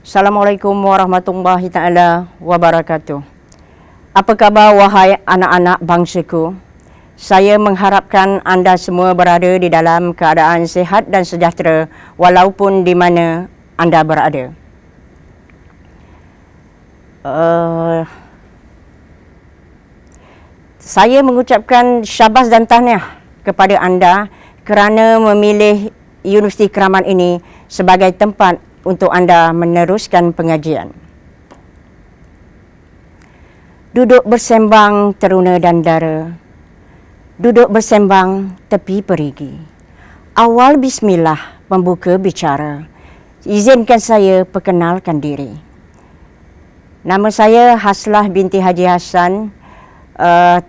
Assalamualaikum warahmatullahi taala wabarakatuh. Apa khabar wahai anak-anak bangsaku? Saya mengharapkan anda semua berada di dalam keadaan sihat dan sejahtera walaupun di mana anda berada. Saya mengucapkan syabas dan tahniah kepada anda kerana memilih Universiti Keramat ini sebagai tempat untuk anda meneruskan pengajian. Duduk bersembang teruna dan dara, duduk bersembang tepi perigi. Awal bismillah membuka bicara. Izinkan saya perkenalkan diri. Nama saya Haslah binti Haji Hassan,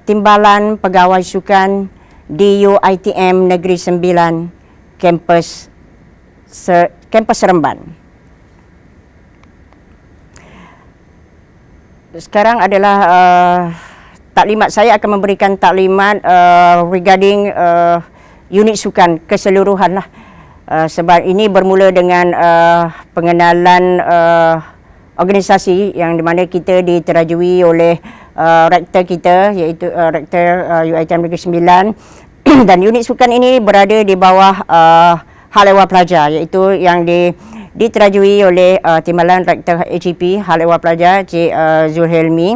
Timbalan Pegawai Sukan di UiTM Negeri Sembilan, kampus Seremban. Sekarang adalah taklimat. Saya akan memberikan taklimat regarding unit sukan keseluruhan lah. Sebab ini bermula dengan pengenalan organisasi yang di mana kita diterajui oleh rektor kita, iaitu rektor UiTM Negeri Sembilan. Dan unit sukan ini berada di bawah Hal Ehwal Pelajar, iaitu yang diterajui oleh Timbalan Rektor HEP Hal Ehwal Pelajar Cik Zulhelmi.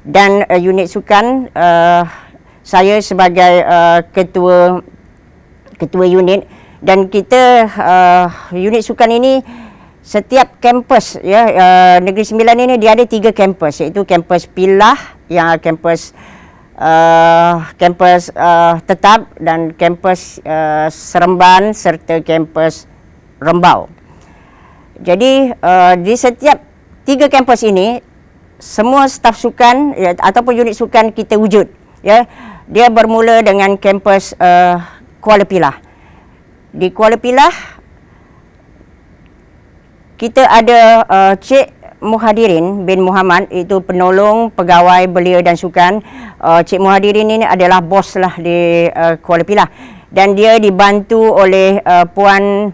Dan unit sukan, saya sebagai ketua unit. Dan kita unit sukan ini setiap kampus Negeri Sembilan ini dia ada 3 kampus, iaitu kampus Pilah yang kampus tetap, dan kampus Seremban serta kampus Rembau. Jadi di setiap 3 kampus ini semua staf sukan ataupun unit sukan kita wujud, ya. Dia bermula dengan kampus Kuala Pilah. Di Kuala Pilah kita ada Cik Muhadirin bin Muhammad, itu penolong pegawai belia dan sukan. Cik Muhadirin ini adalah bos lah di Kuala Pilah, dan dia dibantu oleh Puan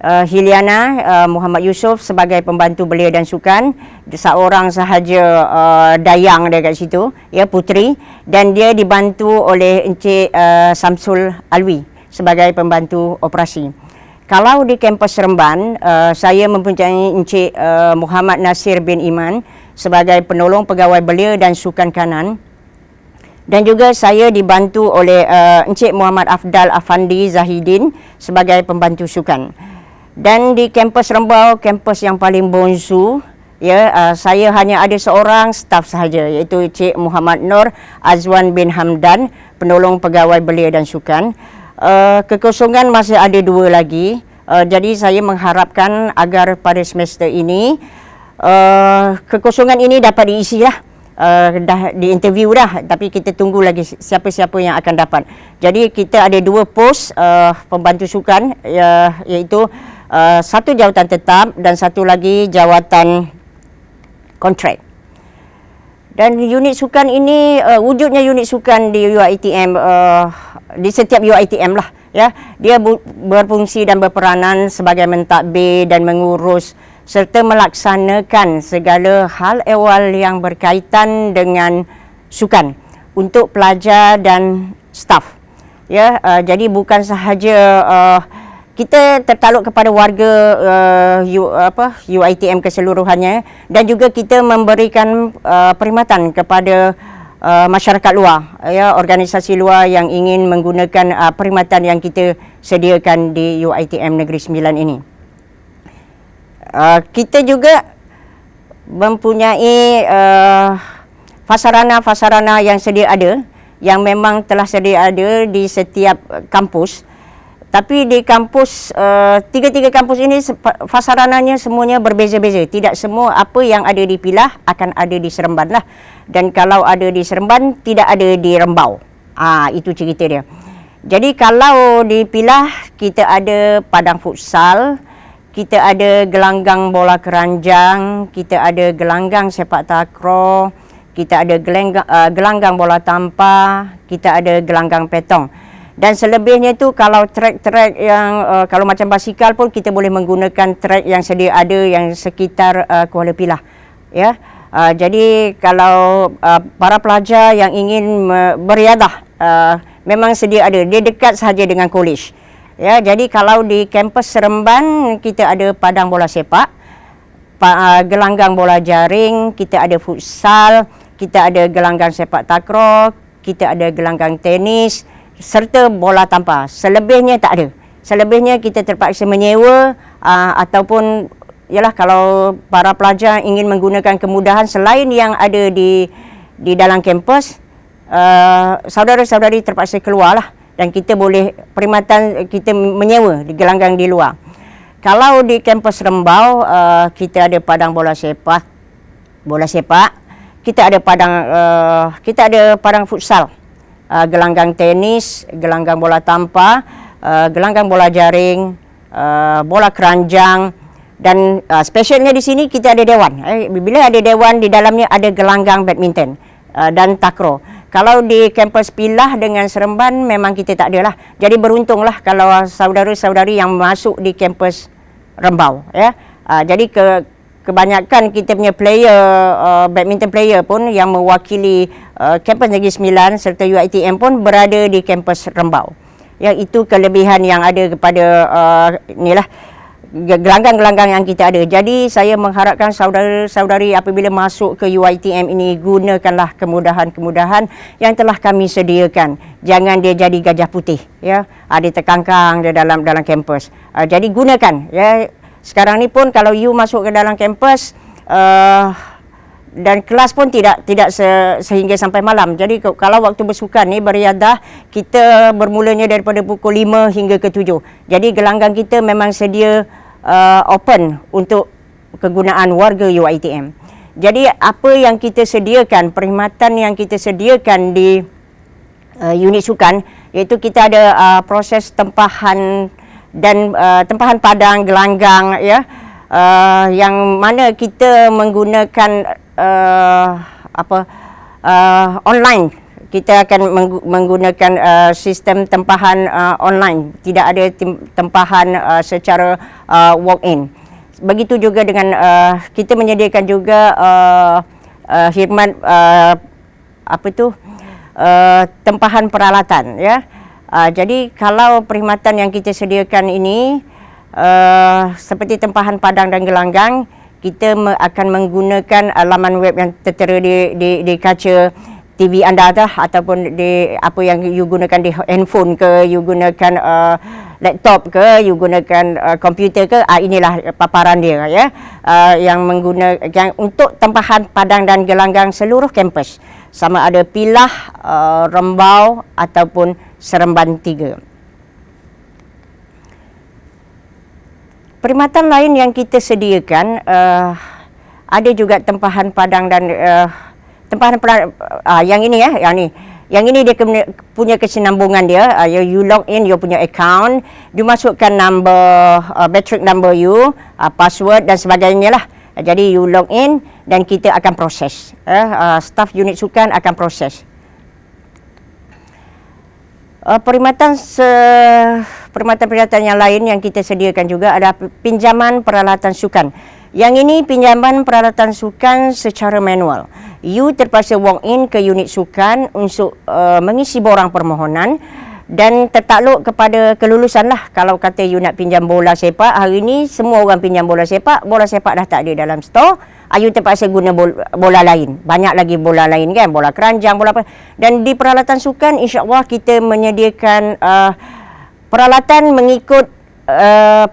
Hiliana Muhammad Yusof sebagai pembantu belia dan sukan. Seorang sahaja dayang dia kat situ, ya, puteri, dan dia dibantu oleh Encik Samsul Alwi sebagai pembantu operasi. Kalau di kampus Seremban, saya mempunyai Encik Muhammad Nasir bin Iman sebagai penolong pegawai belia dan sukan kanan. Dan juga saya dibantu oleh Encik Muhammad Afdal Afandi Zahidin sebagai pembantu sukan. Dan di kampus Rembau, kampus yang paling bongsu, ya, saya hanya ada seorang staf sahaja, iaitu Encik Muhammad Nur Azwan bin Hamdan, penolong pegawai belia dan sukan. Kekosongan masih ada 2 lagi. Jadi saya mengharapkan agar pada semester ini kekosongan ini dapat diisi lah. Dah diinterview dah, tapi kita tunggu lagi siapa-siapa yang akan dapat. Jadi kita ada 2 pos pembantu sukan, iaitu satu jawatan tetap dan satu lagi jawatan kontrak. Dan unit sukan ini, wujudnya unit sukan di UiTM, di setiap UiTM lah, ya. Dia berfungsi dan berperanan sebagai mentadbir dan mengurus serta melaksanakan segala hal ehwal yang berkaitan dengan sukan untuk pelajar dan staf. Ya, jadi bukan sahaja kita tertaluk kepada warga UiTM keseluruhannya, dan juga kita memberikan perkhidmatan kepada masyarakat luar, ya, organisasi luar yang ingin menggunakan perkhidmatan yang kita sediakan di UiTM Negeri Sembilan ini. Kita juga mempunyai fasarana-fasarana yang sedia ada, yang memang telah sedia ada di setiap kampus. Tapi di kampus, 3 kampus ini fasarananya semuanya berbeza-beza. Tidak semua apa yang ada di Pilah akan ada di Seremban lah. Dan kalau ada di Seremban, tidak ada di Rembau. Itu cerita dia. Jadi kalau di Pilah, kita ada padang futsal, kita ada gelanggang bola keranjang, kita ada gelanggang sepak takraw, kita ada gelanggang bola tampar, kita ada gelanggang petong. Dan selebihnya tu kalau track-track yang kalau macam basikal pun kita boleh menggunakan track yang sedia ada yang sekitar Kuala Pilah. Ya. Jadi kalau para pelajar yang ingin beriadah memang sedia ada. Dia dekat sahaja dengan kolej. Ya, jadi kalau di kampus Seremban kita ada padang bola sepak, gelanggang bola jaring, kita ada futsal, kita ada gelanggang sepak takraw, kita ada gelanggang tenis serta bola tampar. Selebihnya tak ada. Selebihnya kita terpaksa menyewa ataupun ialah kalau para pelajar ingin menggunakan kemudahan selain yang ada di dalam kampus, saudara-saudari terpaksa keluarlah dan kita boleh perkhidmatan kita menyewa di gelanggang di luar. Kalau di kampus Rembau kita ada padang bola sepak, kita ada padang futsal, gelanggang tenis, gelanggang bola tampar, gelanggang bola jaring, bola keranjang dan spesialnya di sini kita ada dewan. Bila ada dewan di dalamnya ada gelanggang badminton dan takraw. Kalau di kampus Pilah dengan Seremban memang kita tak ada lah. Jadi beruntunglah kalau saudara-saudari yang masuk di kampus Rembau. Ya. Jadi kebanyakan kita punya player, badminton player pun yang mewakili kampus Negeri Sembilan serta UiTM pun berada di kampus Rembau. Ya, itu kelebihan yang ada kepada inilah gelanggang-gelanggang yang kita ada. Jadi saya mengharapkan saudara-saudari apabila masuk ke UiTM ini gunakanlah kemudahan-kemudahan yang telah kami sediakan. Jangan dia jadi gajah putih, ya. Ada terkangkang di dalam kampus. Jadi gunakan, ya. Sekarang ni pun kalau you masuk ke dalam kampus dan kelas pun tidak sehingga sampai malam. Jadi kalau waktu bersukan ni beriadah kita bermulanya daripada pukul 5 hingga ke 7. Jadi gelanggang kita memang sedia open untuk kegunaan warga UiTM. Jadi apa yang kita sediakan, perkhidmatan yang kita sediakan di unit sukan iaitu kita ada proses tempahan dan tempahan padang gelanggang, ya, yang mana kita menggunakan online. Kita akan menggunakan sistem tempahan online, tidak ada tempahan secara walk-in. Begitu juga dengan kita menyediakan juga khidmat tempahan peralatan, ya. Jadi kalau perkhidmatan yang kita sediakan ini seperti tempahan padang dan gelanggang, kita akan menggunakan laman web yang tertera di kaca TV anda ataupun di apa yang you gunakan di handphone ke, you gunakan laptop ke, you gunakan komputer ke, inilah paparan dia, ya, yang menggunakan untuk tempahan padang dan gelanggang seluruh kampus, sama ada Pilah, Rembau ataupun Seremban 3. Perkhidmatan lain yang kita sediakan ada juga tempahan padang dan tempahan yang ini, ya, yang ini dia punya kesinambungan dia. You log in you punya account, you masukkan number, battery number you, password dan sebagainya lah. Jadi you log in dan kita akan proses, staff unit sukan akan proses. Perkhidmatan yang lain yang kita sediakan juga adalah pinjaman peralatan sukan. Yang ini pinjaman peralatan sukan secara manual. You terpaksa walk in ke unit sukan untuk mengisi borang permohonan dan tertakluk kepada kelulusan lah. Kalau kata you nak pinjam bola sepak, hari ini semua orang pinjam bola sepak dah tak ada dalam store. You terpaksa guna bola lain. Banyak lagi bola lain, kan, bola keranjang, bola apa. Dan di peralatan sukan insya-Allah kita menyediakan peralatan mengikut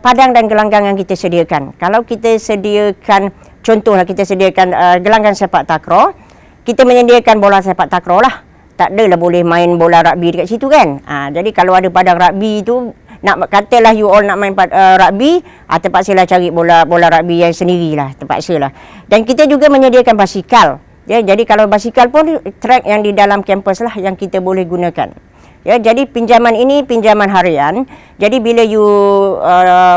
padang dan gelanggang yang kita sediakan. Kalau kita sediakan, contohlah kita sediakan gelanggang sepak takraw, kita menyediakan bola sepak takraw lah. Tak adalah boleh main bola rugby dekat situ, kan. Jadi kalau ada padang rugby tu, nak katalah you all nak main rugby, terpaksalah cari bola rugby yang sendirilah, terpaksalah. Dan kita juga menyediakan basikal. Ya, jadi kalau basikal pun track yang di dalam kampus lah yang kita boleh gunakan. Ya, jadi pinjaman ini pinjaman harian. Jadi bila you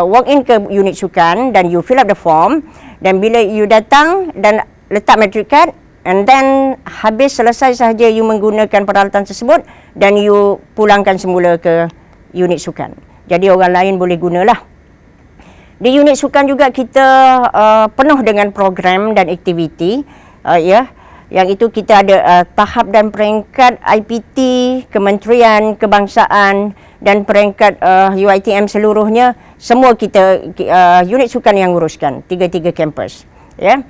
walk in ke unit sukan dan you fill up the form, dan bila you datang dan letak matric card, and then habis selesai sahaja you menggunakan peralatan tersebut dan you pulangkan semula ke unit sukan. Jadi orang lain boleh gunalah. Di unit sukan juga kita penuh dengan program dan aktiviti, yang itu kita ada tahap dan peringkat IPT, Kementerian Kebangsaan dan peringkat UiTM seluruhnya, semua kita unit sukan yang uruskan, 3 kampus. Ya.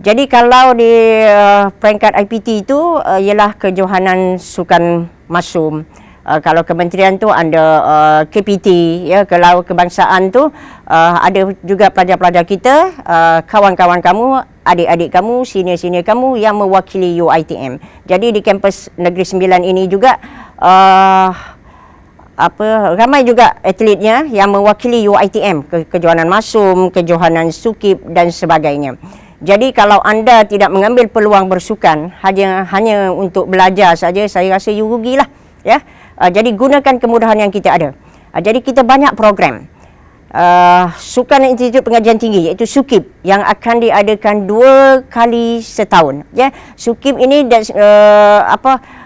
Jadi kalau di peringkat IPT itu ialah Kejohanan Sukan Masum. Kalau kementerian tu ada KPT, ya. Kalau kebangsaan tu ada juga pelajar-pelajar kita, kawan-kawan kamu, adik-adik kamu, senior-senior kamu yang mewakili UiTM. Jadi di kampus Negeri Sembilan ini juga ramai juga atletnya yang mewakili UiTM, Kejohanan Masum, Kejohanan Sukip dan sebagainya. Jadi kalau anda tidak mengambil peluang bersukan hanya untuk belajar saja, saya rasa you rugilah, ya. Jadi gunakan kemudahan yang kita ada. Jadi kita banyak program. Sukan Institut Pengajian Tinggi iaitu SUKIP yang akan diadakan 2 kali setahun, ya. SUKIP ini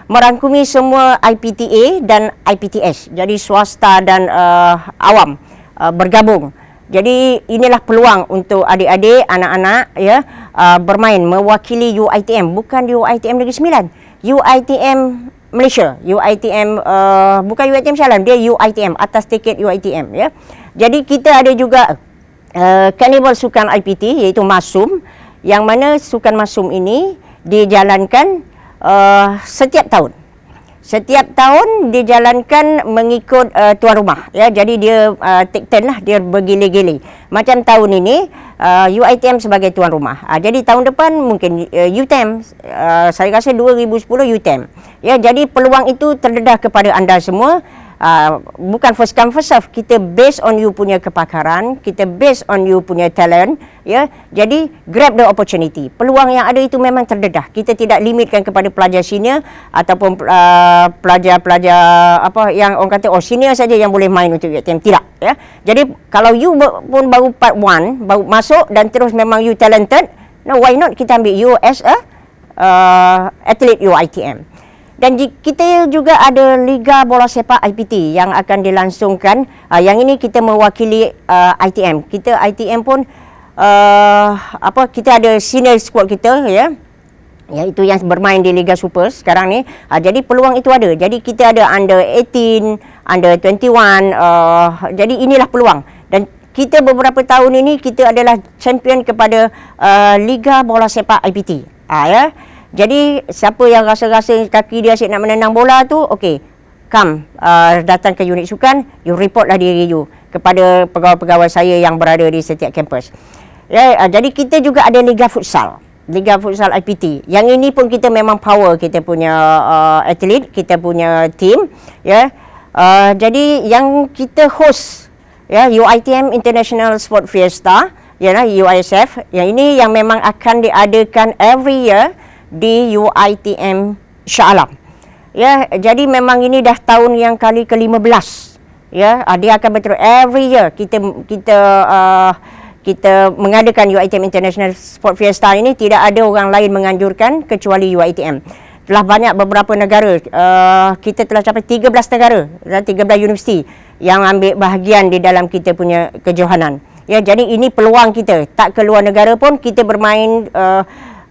merangkumi semua IPTA dan IPTS. Jadi swasta dan awam bergabung. Jadi inilah peluang untuk adik-adik, anak-anak, ya, bermain mewakili UiTM, bukan UiTM Negeri Sembilan, UiTM Malaysia, UiTM bukan UiTM Shah Alam, dia UiTM atas tiket UiTM, ya. Jadi kita ada juga Carnival Sukan IPT iaitu Masum, yang mana Sukan Masum ini dijalankan setiap tahun. Setiap tahun dijalankan mengikut tuan rumah, ya. Jadi dia take turn lah, dia bergili-gili. Macam tahun ini UiTM sebagai tuan rumah. Jadi tahun depan mungkin UTM, saya rasa 2010 UTM. Ya, jadi peluang itu terdedah kepada anda semua. Bukan first come first serve, kita based on you punya kepakaran, kita based on you punya talent, ya. Jadi grab the opportunity. Peluang yang ada itu memang terdedah. Kita tidak limitkan kepada pelajar senior ataupun pelajar-pelajar yang orang kata senior saja yang boleh main untuk UiTM, tidak, ya. Jadi kalau you pun baru part 1, baru masuk dan terus memang you talented, no, why not kita ambil you as a athlete UiTM. Dan kita juga ada Liga Bola Sepak IPT yang akan dilangsungkan. Yang ini kita mewakili ITM. Kita ITM pun kita ada senior squad kita, ya. Iaitu yang bermain di Liga Super sekarang ni. Jadi peluang itu ada. Jadi kita ada under 18, under 21. Jadi inilah peluang. Dan kita beberapa tahun ini kita adalah champion kepada Liga Bola Sepak IPT. Ya. Jadi siapa yang rasa-rasa kaki dia asyik nak menendang bola tu, okey, datang ke unit sukan, you report lah diri you kepada pegawai-pegawai saya yang berada di setiap kampus. Ya, jadi kita juga ada Liga Futsal IPT. Yang ini pun kita memang power kita punya atlet, kita punya team, ya. Jadi yang kita host, ya, UiTM International Sport Fiesta, ya, UISF. Yang ini yang memang akan diadakan every year di UiTM Shah Alam. Ya, jadi memang ini dah tahun yang kali ke-15. Ya, dia akan betul every year kita mengadakan UiTM International Sport Fiesta ini. Tidak ada orang lain menganjurkan kecuali UiTM. Telah banyak beberapa negara, kita telah capai 13 negara dan 13 universiti yang ambil bahagian di dalam kita punya kejohanan. Ya, jadi ini peluang kita. Tak keluar negara pun kita bermain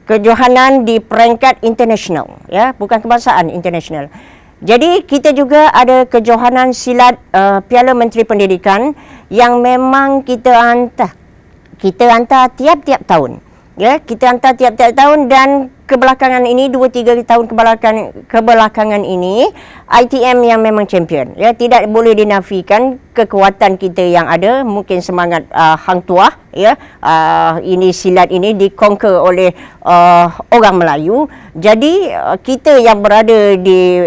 kejohanan di peringkat international, ya, bukan kebangsaan, international. Jadi kita juga ada kejohanan silat Piala Menteri Pendidikan yang memang kita hantar tiap-tiap tahun. Ya, kita hantar tiap-tiap tahun dan kebelakangan ini 2-3 tahun kebelakangan ini ITM yang memang champion. Ya, tidak boleh dinafikan kekuatan kita yang ada, mungkin semangat Hang Tuah, ya. Ini silat ini dikonquer oleh orang Melayu. Jadi kita yang berada di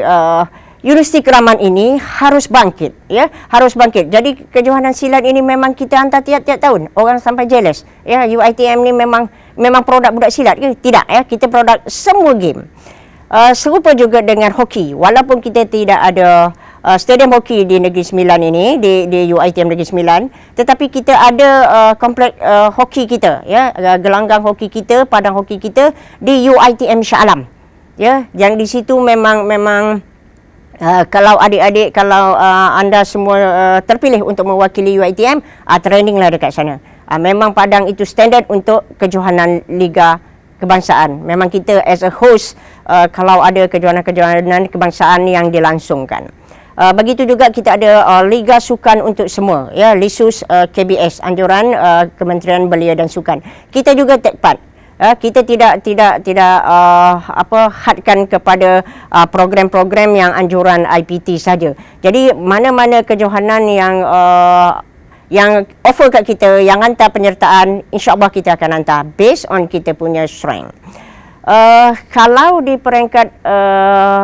Universiti Keramat ini harus bangkit, ya, harus bangkit. Jadi kejohanan silat ini memang kita hantar tiap-tiap tahun. Orang sampai jealous. Ya, UiTM ni memang produk budak silat ke? Tidak, ya. Kita produk semua game. Serupa juga dengan hoki. Walaupun kita tidak ada stadium hoki di Negeri Sembilan ini, di UiTM Negeri Sembilan, tetapi kita ada komplek hoki kita, ya, gelanggang hoki kita, padang hoki kita di UiTM Shah Alam, ya, yang di situ memang kalau adik-adik, kalau anda semua terpilih untuk mewakili UiTM, traininglah dekat sana. Memang padang itu standard untuk kejohanan Liga Kebangsaan. Memang kita as a host, kalau ada kejohanan-kejohanan kebangsaan yang dilangsungkan. Begitu juga kita ada Liga Sukan untuk semua, ya, LISUS KBS, anjuran Kementerian Belia dan Sukan. Kita juga take part. Kita tidak hadkan kepada program-program yang anjuran IPT saja. Jadi mana-mana kejohanan yang offer kat kita, yang hantar penyertaan, insya-Allah kita akan hantar based on kita punya strength. Kalau di peringkat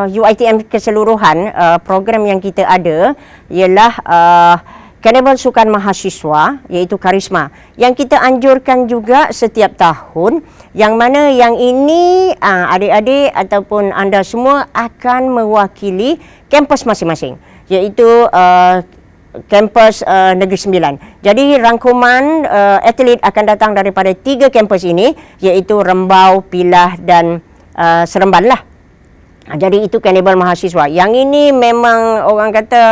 UiTM keseluruhan, program yang kita ada ialah Karnival Sukan Mahasiswa, iaitu Karisma, yang kita anjurkan juga setiap tahun, yang mana yang ini adik-adik ataupun anda semua akan mewakili kampus masing-masing, iaitu kampus Negeri Sembilan. Jadi rangkuman atlet akan datang daripada 3 kampus ini, iaitu Rembau, Pilah dan Seremban lah. Jadi itu Karnival Mahasiswa. Yang ini memang orang kata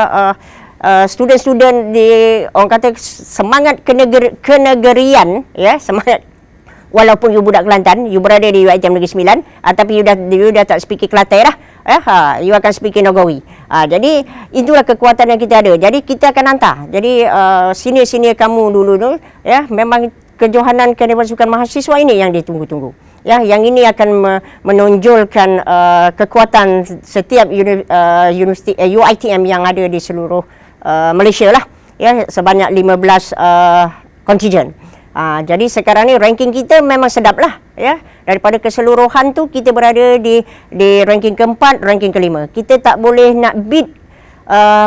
student-student di, orang kata, semangat kenegerian, ya, semangat. Walaupun you budak Kelantan, you berada di UiTM Negeri Sembilan, tapi you dah tak speaking Kelantan dah, you akan speaking Nogawi. Jadi itulah kekuatan yang kita ada. Jadi kita akan hantar. Jadi senior-senior kamu dulu tu, ya, memang kejohanan Karnival Sukan Mahasiswa ini yang ditunggu-tunggu. Ya, yang ini akan menonjolkan kekuatan setiap universiti UiTM yang ada di seluruh Malaysia lah, ya, sebanyak 15 kontingen. Jadi sekarang ni ranking kita memang sedap lah, ya. Daripada keseluruhan tu kita berada di ranking ke-4, ranking ke-5. Kita tak boleh nak beat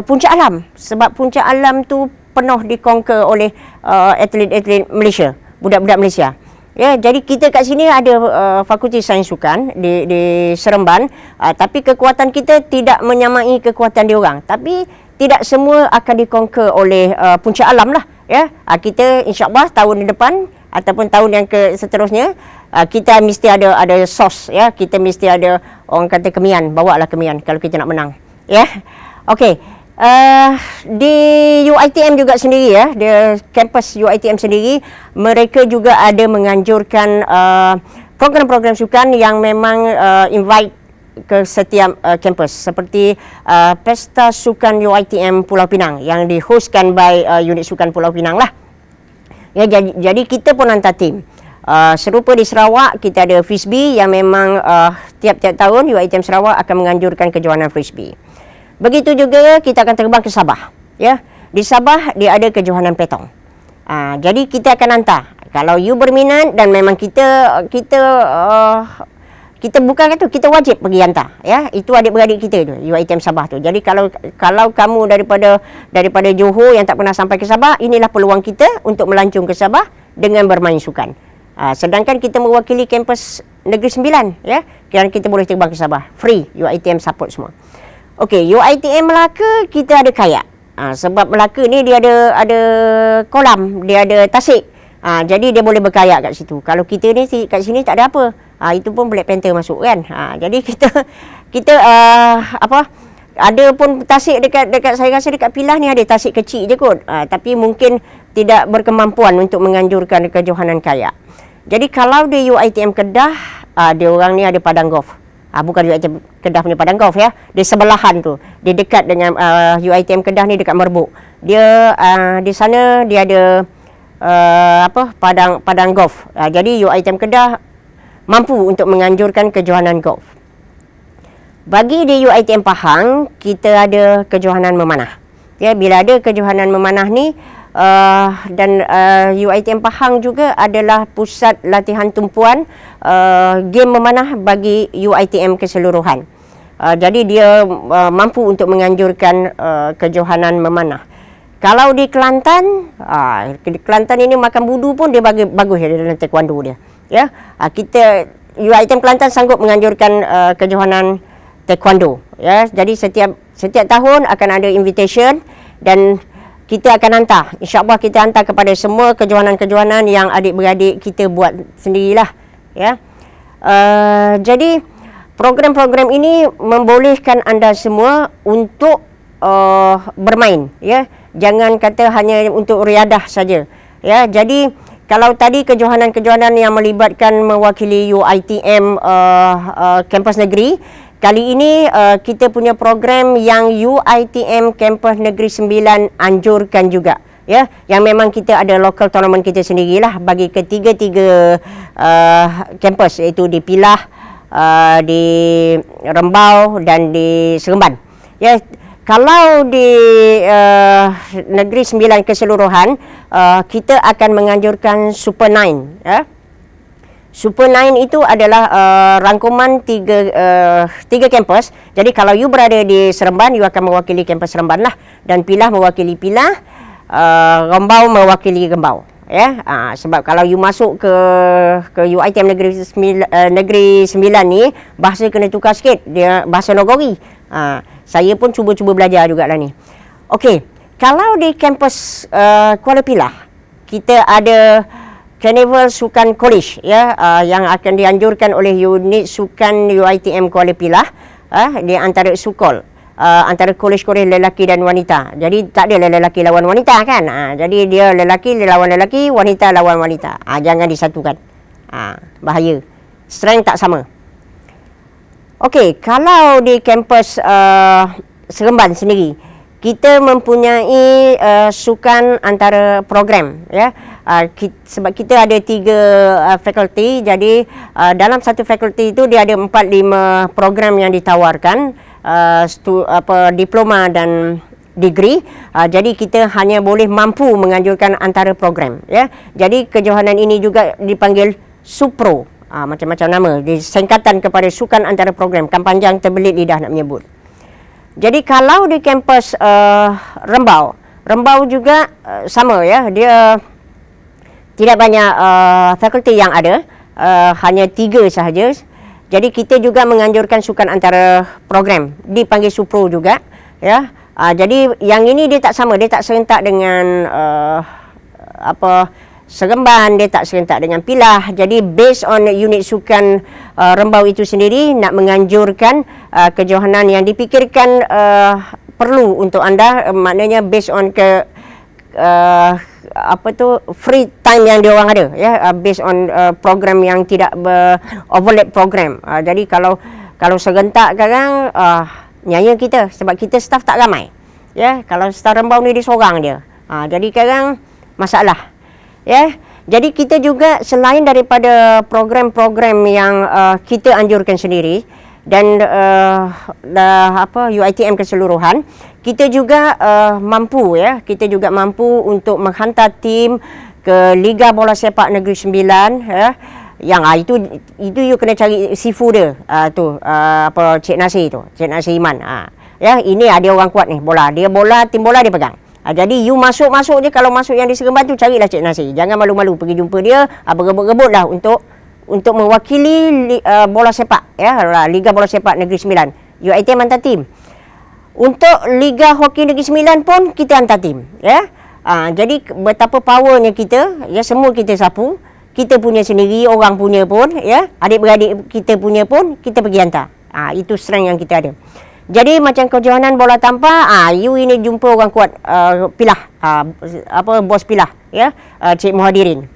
Puncak Alam, sebab Puncak Alam tu penuh dikonquer oleh atlet-atlet Malaysia, budak-budak Malaysia. Ya, jadi kita kat sini ada Fakulti Sains Sukan di Seremban, tapi kekuatan kita tidak menyamai kekuatan diorang. Tapi tidak semua akan dikonquer oleh Puncak Alam lah, ya. Kita insya-Allah tahun depan ataupun tahun yang seterusnya, kita mesti ada sos, ya. Kita mesti ada, orang kata, kemian, bawalah kemian kalau kita nak menang, ya. Okey. Di UiTM juga sendiri, ya, di kampus UiTM sendiri, mereka juga ada menganjurkan program-program sukan yang memang invite ke setiap kampus, seperti Pesta Sukan UiTM Pulau Pinang yang dihostkan by unit sukan Pulau Pinang lah. Ya, jadi kita pun hantar tim. Serupa di Sarawak, kita ada Frisbee yang memang tiap-tiap tahun UiTM Sarawak akan menganjurkan kejohanan Frisbee. Begitu juga kita akan terbang ke Sabah, ya. Di Sabah dia ada kejohanan petong. Jadi kita akan hantar. Kalau you berminat dan memang kita bukan kata kita wajib pergi hantar, ya. Itu adik-beradik kita tu, UiTM Sabah tu. Jadi kalau kamu daripada Johor yang tak pernah sampai ke Sabah, inilah peluang kita untuk melancong ke Sabah dengan bermain sukan. Sedangkan kita mewakili kampus Negeri Sembilan, ya. Dan kita boleh terbang ke Sabah. Free, UiTM support semua. Okey, UiTM Melaka kita ada kayak. Sebab Melaka ni dia ada kolam, dia ada tasik. Jadi dia boleh berkayak kat situ. Kalau kita ni kat sini tak ada apa. Itu pun Black Panther masuk kan. Jadi kita ada pun tasik dekat saya rasa dekat Pilah ni ada tasik kecil je kot. Tapi mungkin tidak berkemampuan untuk menganjurkan kejohanan kayak. Jadi kalau di UiTM Kedah, dia orang ni ada padang golf. Bukan UiTM Kedah punya padang golf, ya. Di sebelahan tu. Dia dekat dengan UiTM Kedah ni dekat Merbuk. Dia di sana dia ada padang golf. Jadi UiTM Kedah mampu untuk menganjurkan kejohanan golf. Bagi di UiTM Pahang, kita ada kejohanan memanah. Ya, bila ada kejohanan memanah ni, dan UiTM Pahang juga adalah pusat latihan tumpuan game memanah bagi UiTM keseluruhan. Jadi dia mampu untuk menganjurkan kejohanan memanah. Kalau di Kelantan, ini makan budu pun dia bagus ya dalam taekwondo dia. Ya, UiTM Kelantan sanggup menganjurkan kejohanan taekwondo. Ya, jadi setiap Setiap tahun akan ada invitation dan kita akan hantar. InsyaAllah kita hantar kepada semua kejohanan-kejohanan yang adik-beradik kita buat sendirilah. Ya. Jadi program-program ini membolehkan anda semua untuk bermain. Ya. Jangan kata hanya untuk riadah saja. Ya. Jadi kalau tadi kejohanan-kejohanan yang melibatkan mewakili UiTM kampus negeri, kali ini kita punya program yang UiTM kampus negeri 9 anjurkan juga. Ya, yang memang kita ada local tournament kita sendirilah bagi ketiga-tiga kampus, iaitu di Pilah, di Rembau dan di Seremban. Ya, kalau di negeri 9 keseluruhan, kita akan menganjurkan Super 9. Ya. Super 9 itu adalah rangkuman tiga kampus. Jadi kalau you berada di Seremban, you akan mewakili kampus Seremban lah. Dan Pilah mewakili Pilah, Rembau mewakili Rembau. Ya, sebab kalau you masuk ke UiTM negeri 9 ni, bahasa kena tukar sikit. Dia bahasa Nogori. Saya pun cuba-cuba belajar jugalah ni. Okey, kalau di kampus Kuala Pilah, kita ada Carnival Sukan College, ya, yang akan dianjurkan oleh unit sukan UiTM Kuala Pilah, di antara sukol, antara kolej-kolej lelaki dan wanita. Jadi tak ada lelaki lawan wanita kan. Jadi dia lelaki lawan lelaki, wanita lawan wanita. Jangan disatukan. Bahaya. Strength tak sama. Okey, kalau di kampus Seremban sendiri, kita mempunyai sukan antara program, ya. Sebab kita ada 3 fakulti, jadi dalam satu fakulti itu dia ada 4-5 program yang ditawarkan, diploma dan degree. Jadi kita hanya boleh mampu menganjurkan antara program, ya. Jadi kejohanan ini juga dipanggil SUPRO. Macam-macam nama, disingkatan kepada sukan antara program. Kan panjang terbelit lidah nak menyebut. Jadi kalau di kampus Rembau juga sama, ya. Dia tidak banyak fakulti yang ada, hanya 3 sahaja. Jadi kita juga menganjurkan sukan antara program, dipanggil SUPRO juga, ya. Jadi yang ini dia tak sama, dia tak serentak dengan Seremban, dia tak serentak dengan Pilah. Jadi based on unit sukan Rembau itu sendiri nak menganjurkan kejohanan yang dipikirkan perlu untuk anda, maknanya based on free time yang dia orang ada, ya, based on program yang tidak overlap program. Jadi kalau serentak sekarang nyaya kita, sebab kita staff tak ramai, ya. Kalau staff Rembau ni dia seorang dia, jadi sekarang masalah. Ya, jadi kita juga selain daripada program-program yang kita anjurkan sendiri dan UiTM keseluruhan, kita juga mampu, ya, kita juga mampu untuk menghantar tim ke Liga Bola Sepak Negeri 9, ya. Yang itu you kena cari sifu dia, Cik Nasir tu, Cik Nasir Iman. Ya, ini ada orang kuat ni, tim bola dia pegang. Jadi you masuk je, kalau masuk yang di Seremban tu carilah Cik Nasir. Jangan malu-malu pergi jumpa dia, berebut-rebutlah untuk mewakili bola sepak, ya, Liga Bola Sepak Negeri 9. UiTM hantar tim. Untuk Liga Hoki Negeri 9 pun kita hantar tim, ya. Jadi betapa powernya kita, ya, semua kita sapu. Kita punya sendiri, orang punya pun, ya, adik-beradik kita punya pun kita pergi hantar. Itu strength yang kita ada. Jadi macam kejohanan bola tampar, you ini jumpa orang kuat Pilah, bos Pilah, ya, Cik Muhadirin.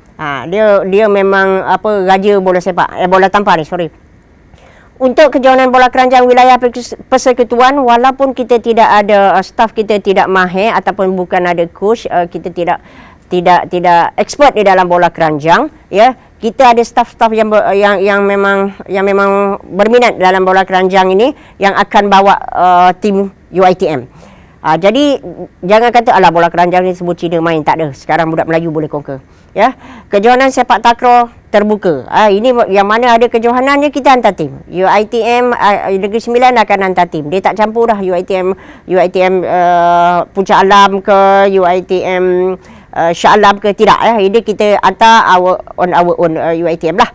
Dia memang raja bola sepak, bola tampar ni, sorry. Untuk kejohanan bola keranjang wilayah persekutuan, walaupun kita tidak ada staff, kita tidak mahir ataupun bukan ada coach, kita tidak expert di dalam bola keranjang, ya. Kita ada staff-staff yang memang berminat dalam bola keranjang ini, yang akan bawa tim UiTM. Jadi jangan kata alah bola keranjang ni semua Cina main, tak ada. Sekarang budak Melayu boleh conquer, ya. Kejohanan sepak takraw terbuka. Ini yang mana ada kejohanannya kita hantar tim. UiTM Negeri 9 akan hantar tim. Dia tak campur dah UiTM Puncak Alam ke UiTM Shah Alam ke, tidak, ya. Ini kita hantar our own UiTM lah.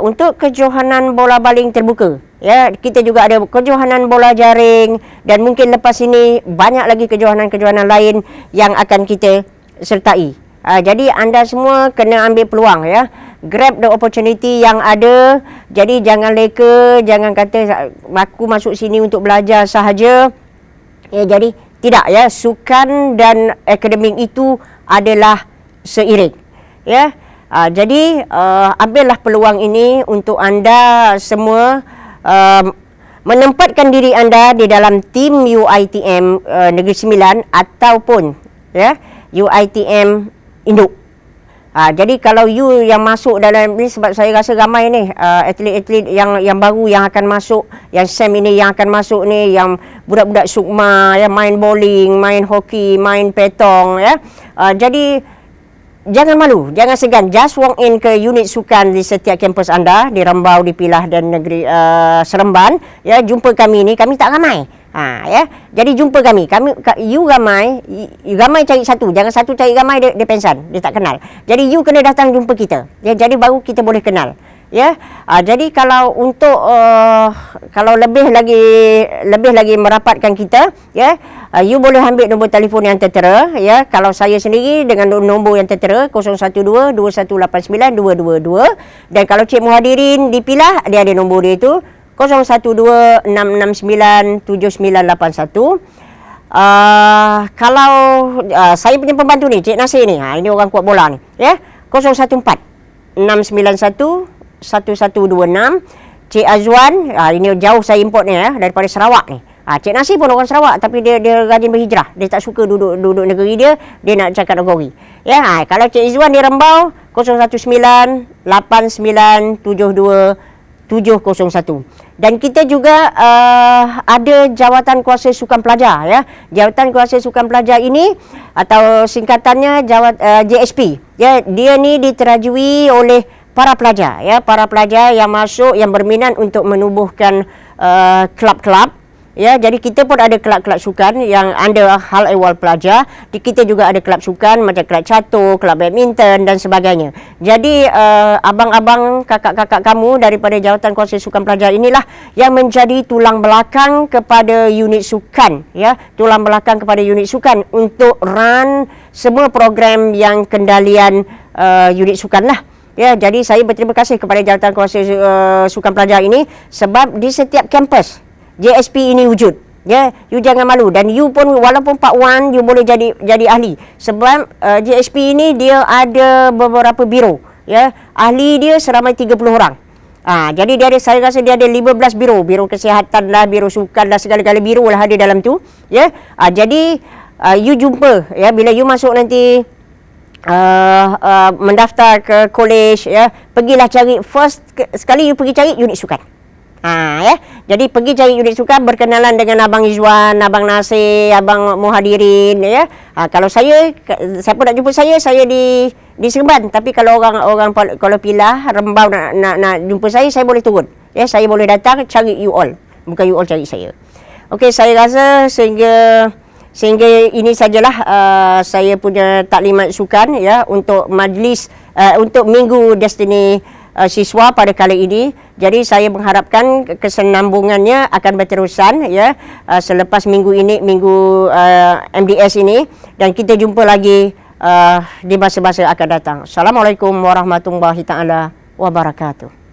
Untuk kejohanan bola baling terbuka, ya, kita juga ada kejohanan bola jaring dan mungkin lepas ini banyak lagi kejohanan-kejohanan lain yang akan kita sertai. Jadi anda semua kena ambil peluang ya. Grab the opportunity yang ada. Jadi jangan leka, jangan kata aku masuk sini untuk belajar sahaja. Ya, jadi tidak ya, sukan dan akademik itu adalah seiring. Ya. Jadi ambillah peluang ini untuk anda semua menempatkan diri anda di dalam tim UiTM Negeri Sembilan ataupun ya UiTM Induk. Jadi kalau you yang masuk dalam ni, sebab saya rasa ramai ni atlet-atlet yang baru yang akan masuk, yang SEM ini yang akan masuk ni, yang budak-budak sukma ya, main bowling, main hoki, main petong ya. Jadi jangan malu, jangan segan, just walk in ke unit sukan di setiap kampus anda, di Rembau, di Pilah dan negeri Seremban ya. Jumpa kami ni, kami tak ramai. Ya. Jadi jumpa kami. You ramai cari satu. Jangan satu cari ramai, dia pensan, dia tak kenal. Jadi you kena datang jumpa kita. Ya, jadi baru kita boleh kenal. Ya. Jadi kalau untuk kalau lebih lagi merapatkan kita, ya, you boleh ambil nombor telefon yang tertera ya. Kalau saya sendiri dengan nombor yang tertera 012-2189-222, dan kalau Cik Muhadirin dipilah, dia ada nombor dia itu 0126697981. Kalau saya punya pembantu ni, Cik Nasir ni, ini orang kuat bola ni, ya, 0146911126. Cik Azwan, ini jauh saya import ni ya, daripada Sarawak ni. Cik Nasir pun orang Sarawak, tapi dia rajin berhijrah. Dia tak suka duduk negeri dia nak cakap negeri. Ya, kalau Cik Azwan di Rembau 0198972701. Dan kita juga ada Jawatan Kuasa Sukan Pelajar ya. Jawatan Kuasa Sukan Pelajar ini atau singkatannya JSP. Ya, dia ni diterajui oleh para pelajar ya, para pelajar yang masuk, yang berminat untuk menubuhkan kelab-kelab. Ya, jadi kita pun ada kelab-kelab sukan yang under hal ehwal pelajar. Kita juga ada kelab sukan macam kelab catur, kelab badminton dan sebagainya. Jadi abang-abang, kakak-kakak kamu daripada Jawatan Kuasa Sukan Pelajar inilah yang menjadi tulang belakang kepada unit sukan ya, tulang belakang kepada unit sukan untuk run semua program yang kendalian unit sukan lah. Ya, jadi saya berterima kasih kepada Jawatan Kuasa Sukan Pelajar ini sebab di setiap kampus JSP ini wujud. Ya, you jangan malu, dan you pun walaupun Pak Wan you boleh jadi ahli sebab JSP ini dia ada beberapa biro ya. Ahli dia seramai 30 orang. Jadi saya rasa dia ada 15 biro kesihatan lah, biro sukan lah, segala-gala biro lah ada dalam tu ya. Jadi you jumpa ya, bila you masuk nanti mendaftar ke college ya, pergilah cari first sekali you pergi cari unit sukan. Ya. Jadi pergi cari unit sukan, berkenalan dengan Abang Izwan, Abang Nasir, Abang Muhadirin ya. Kalau siapa nak jumpa saya di Seremban, tapi kalau orang kalau Pilah, Rembau nak jumpa saya boleh turun. Ya, saya boleh datang cari you all. Bukan you all cari saya. Okey, saya rasa sehingga ini sajalah saya punya taklimat sukan ya untuk majlis untuk Minggu Destiny Siswa pada kali ini. Jadi saya mengharapkan kesenambungannya akan berterusan ya selepas minggu ini, minggu MDS ini, dan kita jumpa lagi di masa-masa akan datang. Assalamualaikum warahmatullahi taala wabarakatuh.